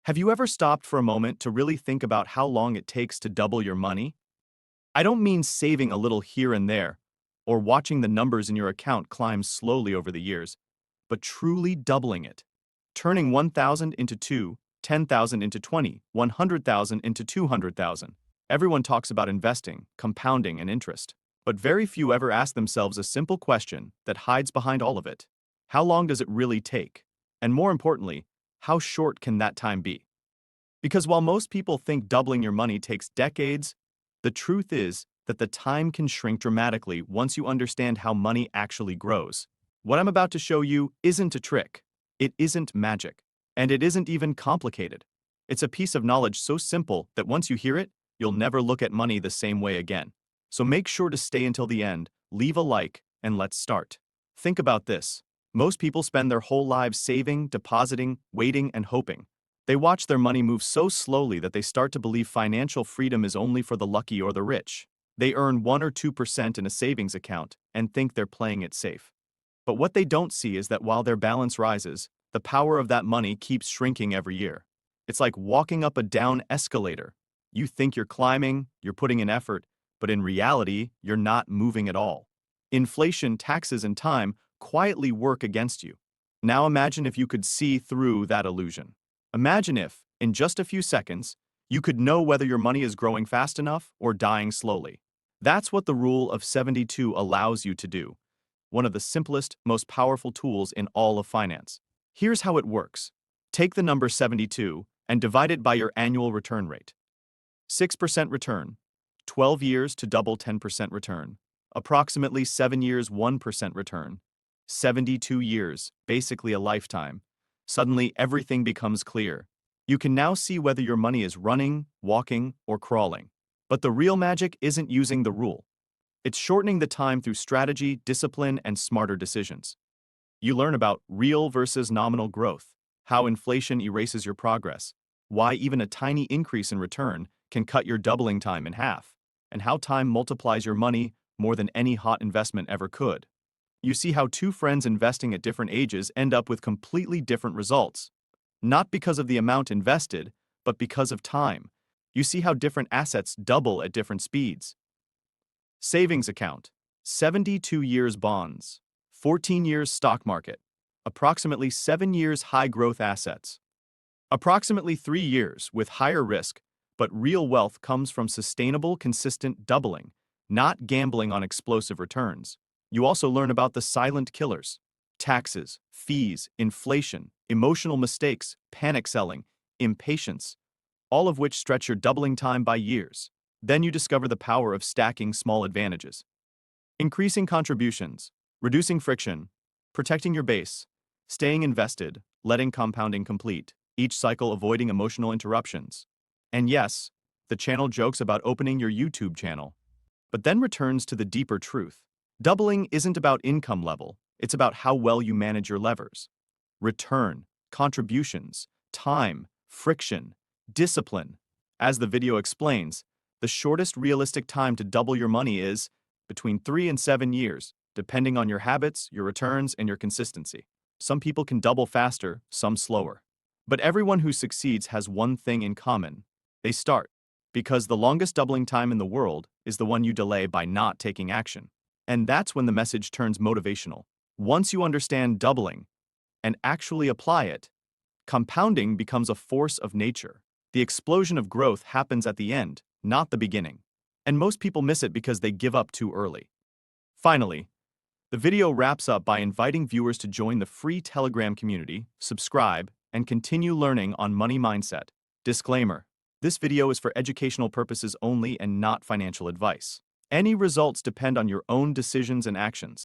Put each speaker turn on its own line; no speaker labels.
Have you ever stopped for a moment to really think about how long it takes to double your money? I don't mean saving a little here and there, or watching the numbers in your account climb slowly over the years, but truly doubling it. Turning 1,000 into 2, 10,000 into 20, 100,000 into 200,000. Everyone talks about investing, compounding, and interest, but very few ever ask themselves a simple question that hides behind all of it. How long does it really take? And more importantly, how short can that time be? Because while most people think doubling your money takes decades, the truth is that the time can shrink dramatically once you understand how money actually grows. What I'm about to show you isn't a trick, it isn't magic, and it isn't even complicated. It's a piece of knowledge so simple that once you hear it, you'll never look at money the same way again. So make sure to stay until the end, leave a like, and let's start. Think about this. Most people spend their whole lives saving, depositing, waiting, and hoping. They watch their money move so slowly that they start to believe financial freedom is only for the lucky or the rich. They earn 1 or 2% in a savings account and think they're playing it safe. But what they don't see is that while their balance rises, the power of that money keeps shrinking every year. It's like walking up a down escalator. You think you're climbing, you're putting in effort, but in reality, you're not moving at all. Inflation, taxes, and time quietly work against you. Now imagine if you could see through that illusion. Imagine if, in just a few seconds, you could know whether your money is growing fast enough or dying slowly. That's what the rule of 72 allows you to do. One of the simplest, most powerful tools in all of finance. Here's how it works. Take the number 72 and divide it by your annual return rate. 6% return, 12 years to double 10% return, approximately 7 years 1% return, 72 years, basically a lifetime. Suddenly everything becomes clear. You can now see whether your money is running, walking, or crawling. But the real magic isn't using the rule. It's shortening the time through strategy, discipline, and smarter decisions. You learn about real versus nominal growth, how inflation erases your progress, why even a tiny increase in return can cut your doubling time in half, and how time multiplies your money more than any hot investment ever could. You see how two friends investing at different ages end up with completely different results. Not because of the amount invested, but because of time. You see how different assets double at different speeds. Savings account, 72 years bonds, 14 years stock market, approximately 7 years high growth assets, approximately 3 years with higher risk, but real wealth comes from sustainable, consistent doubling, not gambling on explosive returns. You also learn about the silent killers: taxes, fees, inflation, emotional mistakes, panic selling, impatience, all of which stretch your doubling time by years. Then you discover the power of stacking small advantages. Increasing contributions, reducing friction, protecting your base, staying invested, letting compounding complete, each cycle avoiding emotional interruptions. And yes, the channel jokes about opening your YouTube channel, but then returns to the deeper truth. Doubling isn't about income level, it's about how well you manage your levers. Return, contributions, time, friction, discipline. As the video explains, the shortest realistic time to double your money is between 3 and 7 years, depending on your habits, your returns, and your consistency. Some people can double faster, some slower. But everyone who succeeds has one thing in common: they start. Because the longest doubling time in the world is the one you delay by not taking action. And that's when the message turns motivational. Once you understand doubling and actually apply it, compounding becomes a force of nature. The explosion of growth happens at the end, not the beginning. And most people miss it because they give up too early. Finally, the video wraps up by inviting viewers to join the free Telegram community, subscribe, and continue learning on money mindset. Disclaimer: this video is for educational purposes only and not financial advice. Any results depend on your own decisions and actions.